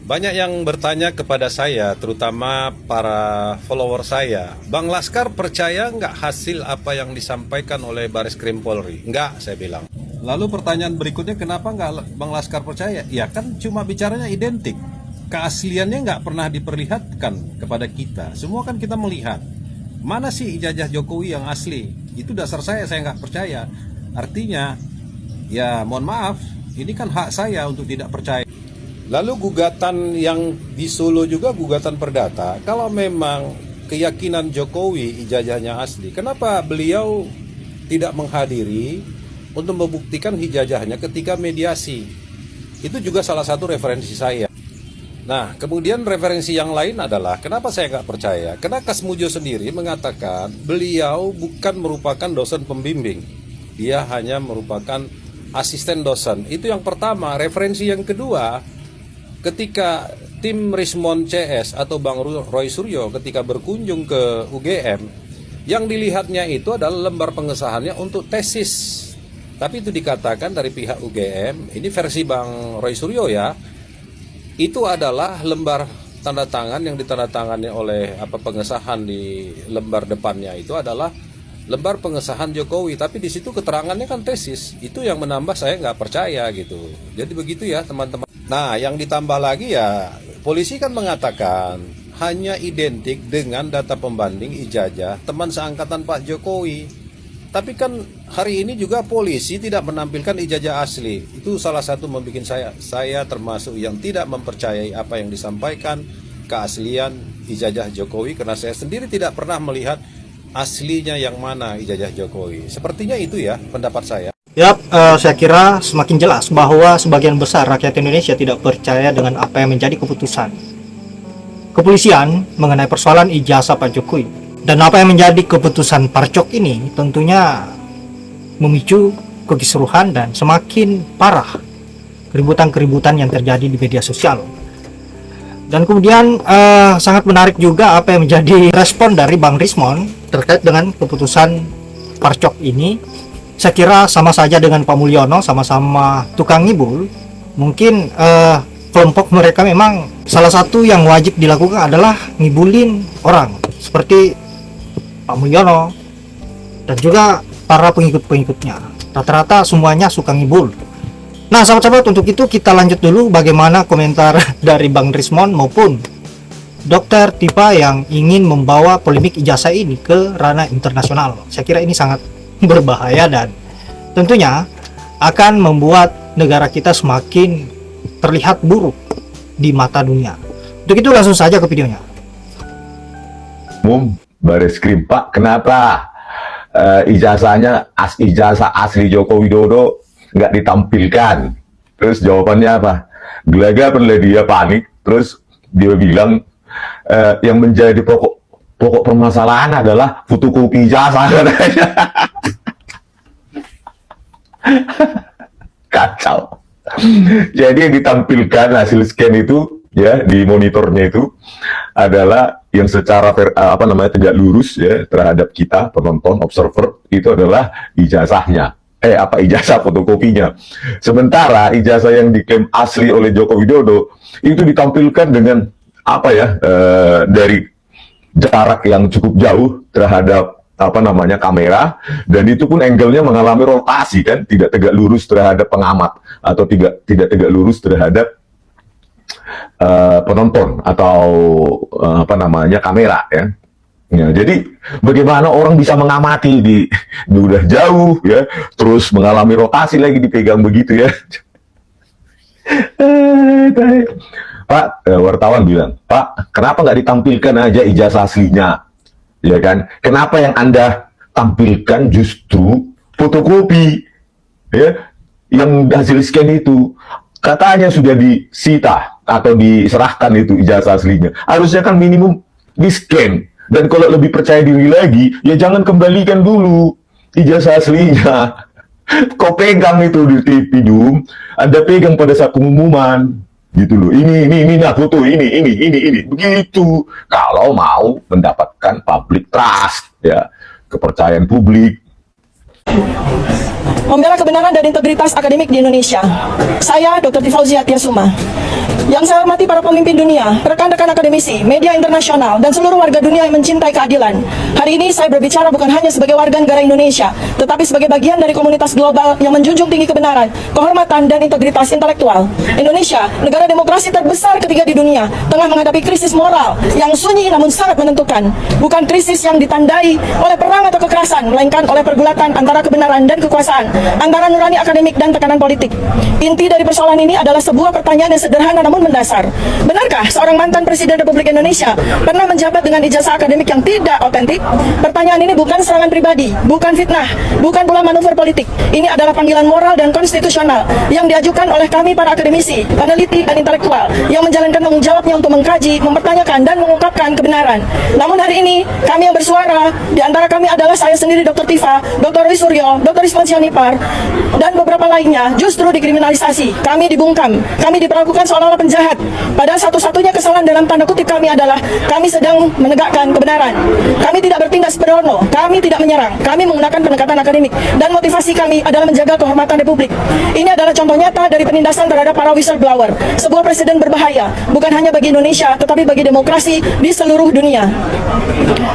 Banyak yang bertanya kepada saya, terutama para follower saya, Bang Laskar percaya nggak hasil apa yang disampaikan oleh Baris Krim Polri? Nggak, saya bilang. Lalu pertanyaan berikutnya, kenapa nggak Bang Laskar percaya? Ya kan cuma bicaranya identik. Keasliannya nggak pernah diperlihatkan kepada kita. Semua kan kita melihat. Mana sih ijazah Jokowi yang asli? Itu dasar saya nggak percaya. Artinya, ya mohon maaf, ini kan hak saya untuk tidak percaya. Lalu gugatan yang di Solo juga gugatan perdata. Kalau memang keyakinan Jokowi ijazahnya asli, kenapa beliau tidak menghadiri untuk membuktikan ijazahnya ketika mediasi? Itu juga salah satu referensi saya. Nah, kemudian referensi yang lain adalah kenapa saya nggak percaya? Karena Kasmujo sendiri mengatakan beliau bukan merupakan dosen pembimbing. Dia hanya merupakan asisten dosen. Itu yang pertama. Referensi yang kedua, ketika tim Rismon CS atau Bang Roy Suryo ketika berkunjung ke UGM, yang dilihatnya itu adalah lembar pengesahannya untuk tesis. Tapi itu dikatakan dari pihak UGM, ini versi Bang Roy Suryo ya, itu adalah lembar tanda tangan yang ditandatangani oleh pengesahan di lembar depannya itu adalah lembar pengesahan Jokowi, tapi di situ keterangannya kan tesis. Itu yang menambah saya nggak percaya gitu. Jadi begitu ya teman-teman. Nah, yang ditambah lagi ya, polisi kan mengatakan hanya identik dengan data pembanding ijazah teman seangkatan Pak Jokowi. Tapi kan hari ini juga polisi tidak menampilkan ijazah asli. Itu salah satu membuat saya termasuk yang tidak mempercayai apa yang disampaikan keaslian ijazah Jokowi, karena saya sendiri tidak pernah melihat aslinya yang mana ijazah Jokowi. Sepertinya itu ya pendapat saya. Saya kira semakin jelas bahwa sebagian besar rakyat Indonesia tidak percaya dengan apa yang menjadi keputusan kepolisian mengenai persoalan ijazah Pak Jokowi. Dan apa yang menjadi keputusan Parcok ini tentunya memicu kekisruhan dan semakin parah keributan-keributan yang terjadi di media sosial. Dan kemudian sangat menarik juga apa yang menjadi respon dari Bang Rismon terkait dengan keputusan Parcok ini. Saya kira sama saja dengan Pak Mulyono, sama-sama tukang ngibul. Mungkin kelompok mereka memang salah satu yang wajib dilakukan adalah ngibulin orang seperti Pak Mulyono dan juga para pengikut-pengikutnya. Rata-rata semuanya suka ngibul. Nah, sahabat-sahabat, untuk itu kita lanjut dulu bagaimana komentar dari Bang Rismon maupun Dokter Tipa yang ingin membawa polemik ijazah ini ke ranah internasional. Saya kira ini sangat berbahaya dan tentunya akan membuat negara kita semakin terlihat buruk di mata dunia. Untuk itu langsung saja ke videonya. Baris Krim, Pak, kenapa ijazahnya ijazah asli Joko Widodo nggak ditampilkan? Terus jawabannya apa? Gelagat dia panik. Terus dia bilang yang menjadi pokok permasalahan adalah fotokopi ijazah. Kacau. Jadi yang ditampilkan hasil scan itu ya di monitornya itu adalah yang secara tegak lurus ya terhadap kita penonton observer itu adalah ijazahnya. Ijazah fotokopinya. Sementara ijazah yang diklaim asli oleh Joko Widodo itu ditampilkan dengan dari jarak yang cukup jauh terhadap kamera, dan itu pun angle-nya mengalami rotasi kan, tidak tegak lurus terhadap pengamat atau tidak tegak lurus terhadap penonton atau kamera ya. Ya, jadi bagaimana orang bisa mengamati di udah jauh ya, terus mengalami rotasi lagi dipegang begitu ya. Pak, wartawan bilang, Pak, kenapa nggak ditampilkan aja ijazah aslinya? Ya kan? Kenapa yang Anda tampilkan justru fotokopi ya yang hasil scan itu? Katanya sudah disita atau diserahkan itu ijazah aslinya. Harusnya kan minimum di scan. Dan kalau lebih percaya diri lagi, ya jangan kembalikan dulu ijazah aslinya. Kau pegang itu di TV Dum, Anda pegang pada saat pengumuman. Gitu loh, ini nah foto ini begitu kalau mau mendapatkan public trust ya, kepercayaan publik. Membela kebenaran dan integritas akademik di Indonesia. Saya Dr. Tifauzia Tiasuma. Yang saya hormati para pemimpin dunia, rekan-rekan akademisi, media internasional, dan seluruh warga dunia yang mencintai keadilan. Hari ini saya berbicara bukan hanya sebagai warga negara Indonesia, tetapi sebagai bagian dari komunitas global yang menjunjung tinggi kebenaran, kehormatan, dan integritas intelektual. Indonesia, negara demokrasi terbesar ketiga di dunia, tengah menghadapi krisis moral yang sunyi namun sangat menentukan. Bukan krisis yang ditandai oleh perang atau kekerasan, melainkan oleh pergulatan antara kebenaran dan kekuasaan, antara nurani akademik dan tekanan politik. Inti dari persoalan ini adalah sebuah pertanyaan yang sederhana namun mendasar. Benarkah seorang mantan Presiden Republik Indonesia pernah menjabat dengan ijazah akademik yang tidak otentik? Pertanyaan ini bukan serangan pribadi, bukan fitnah, bukan pula manuver politik. Ini adalah panggilan moral dan konstitusional yang diajukan oleh kami para akademisi, peneliti, dan intelektual yang menjalankan tanggung jawabnya untuk mengkaji, mempertanyakan, dan mengungkapkan kebenaran. Namun hari ini, kami yang bersuara, di antara kami adalah saya sendiri Dr. Tifa, Dr. Roy Suryo, Dr. Isman Sianipar, dan beberapa lainnya justru dikriminalisasi. Kami dibungkam, kami diperlakukan seolah-olah penjahat. Padahal satu-satunya kesalahan dalam tanda kutip kami adalah kami sedang menegakkan kebenaran. Kami tidak bertindak sembrono, kami tidak menyerang, kami menggunakan pendekatan akademik, dan motivasi kami adalah menjaga kehormatan Republik. Ini adalah contoh nyata dari penindasan terhadap para whistleblower, sebuah presiden berbahaya, bukan hanya bagi Indonesia, tetapi bagi demokrasi di seluruh dunia.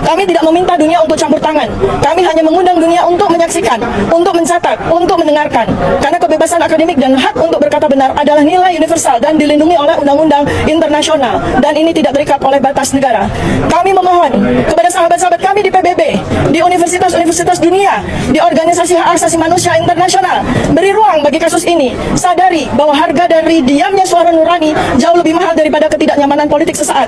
Kami tidak meminta dunia untuk campur tangan, kami hanya mengundang dunia untuk menyaksikan, untuk mencatat, untuk mendengarkan, karena kebebasan akademik dan hak untuk berkata benar adalah nilai universal dan dilindungi oleh undang-undang internasional, dan ini tidak terikat oleh batas negara. Kami memohon kepada sahabat-sahabat kami di PBB, di universitas-universitas dunia, di organisasi hak asasi manusia internasional, beri ruang bagi kasus ini. Sadari bahwa harga dari diamnya suara nurani jauh lebih mahal daripada ketidaknyamanan politik sesaat.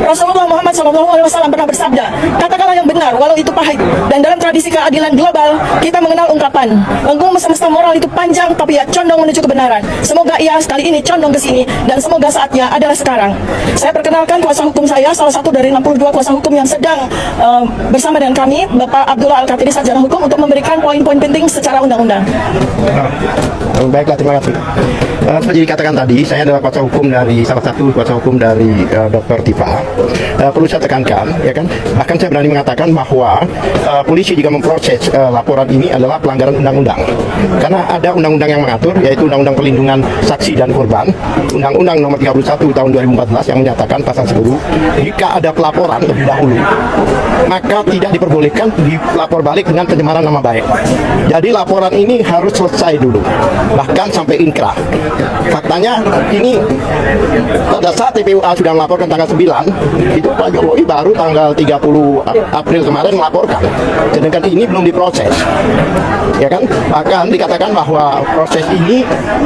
Rasulullah Muhammad SAW pernah bersabda, katakanlah yang benar walau itu pahit. Dan dalam tradisi keadilan global, kita mengenal ungkapan, lengkung semesta moral itu panjang tapi ya condong menuju kebenaran. Semoga ia sekali ini condong ke sini, dan semoga saatnya adalah sekarang. Saya perkenalkan kuasa hukum saya, salah satu dari 62 kuasa hukum yang sedang bersama dengan kami, Bapak Abdullah Al-Katiri, Sarjana Hukum, untuk memberikan poin-poin penting secara undang-undang. Baiklah, terima kasih. Seperti dikatakan tadi, saya adalah kuasa hukum dari salah satu kuasa hukum dari Dr. Tifa. Perlu saya tekankan, ya kan? Bahkan saya berani mengatakan bahwa polisi jika memproses laporan ini adalah pelanggaran undang-undang. Karena ada undang-undang yang mengatur, yaitu Undang-Undang Perlindungan Saksi dan Korban, Undang-Undang Nomor 31 Tahun 2014 yang menyatakan pasal 10, jika ada pelaporan lebih dahulu, maka tidak diperbolehkan dilapor balik dengan pencemaran nama baik. Jadi laporan ini harus selesai dulu, bahkan sampai inkrah. Faktanya ini pada saat TPUA sudah melaporkan tanggal 9, itu Pak Jokowi baru tanggal 30 April kemarin melaporkan, sedangkan ini belum diproses, ya kan? Bahkan dikatakan bahwa proses ini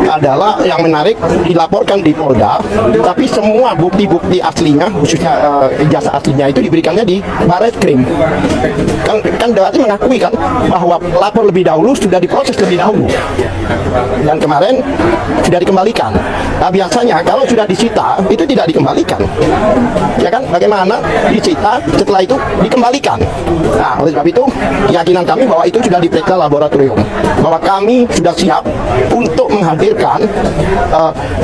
adalah yang menarik dilaporkan di Polda, tapi semua bukti-bukti aslinya, khususnya ijazah aslinya itu diberikannya di Barreskrim. Kan berarti mengakui kan bahwa lapor lebih dahulu sudah diproses lebih dahulu, dan kemarin sudah dikembalikan. Nah, biasanya kalau sudah disita itu tidak dikembalikan, ya kan? Bagaimana disita setelah itu dikembalikan? Nah, oleh sebab itu keyakinan kami bahwa itu sudah diperiksa laboratorium, bahwa kami sudah siap untuk menghadirkan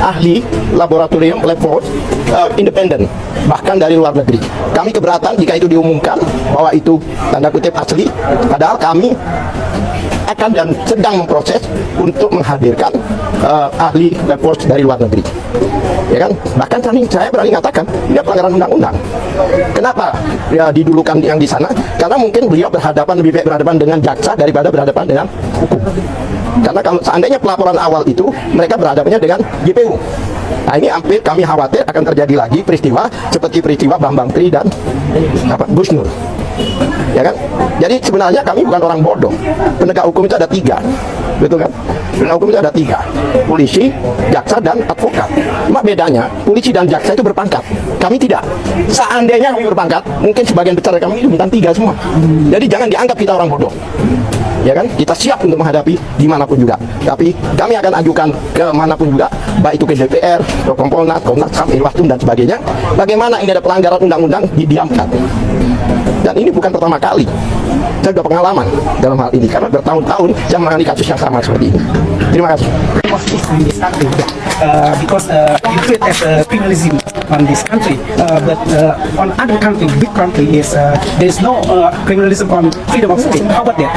ahli laboratorium lab force independen, bahkan dari luar negeri. Kami keberatan jika itu diumumkan bahwa itu tanda kutip asli, padahal kami akan dan sedang memproses untuk menghadirkan ahli lab force dari luar negeri, ya kan? Bahkan saya berani mengatakan ini pelanggaran undang-undang. Kenapa ya didulukan yang di sana? Karena mungkin beliau lebih baik berhadapan dengan jaksa daripada berhadapan dengan hukum. Karena kalau seandainya pelaporan awal itu mereka berhadapannya dengan JPU. Nah, ini hampir kami khawatir akan terjadi lagi peristiwa seperti peristiwa Bambang Tri dan Gus Nur, ya kan? Jadi sebenarnya kami bukan orang bodoh. Penegak hukum itu ada 3, betul kan? Penegak hukum itu ada 3, polisi, jaksa, dan advokat. Cuma bedanya polisi dan jaksa itu berpangkat, kami tidak. Seandainya kami berpangkat, mungkin sebagian besar kami itu bintang 3 semua. Jadi jangan dianggap kita orang bodoh, ya kan? Kita siap untuk menghadapi dimanapun juga. Tapi kami akan ajukan ke manapun juga, baik itu ke DPR, ke Kompolnas, Komnas HAM, Irwasum, dan sebagainya. Bagaimana ini ada pelanggaran undang-undang didiamkan. Dan Dan ini bukan pertama kali. Saya sudah pengalaman dalam hal ini karena bertahun-tahun saya menangani kasus yang sama seperti ini. Terima kasih. In this country, because you treat as criminalism on this country, but on other country, big country is there is no criminalism on freedom of speech. How about that?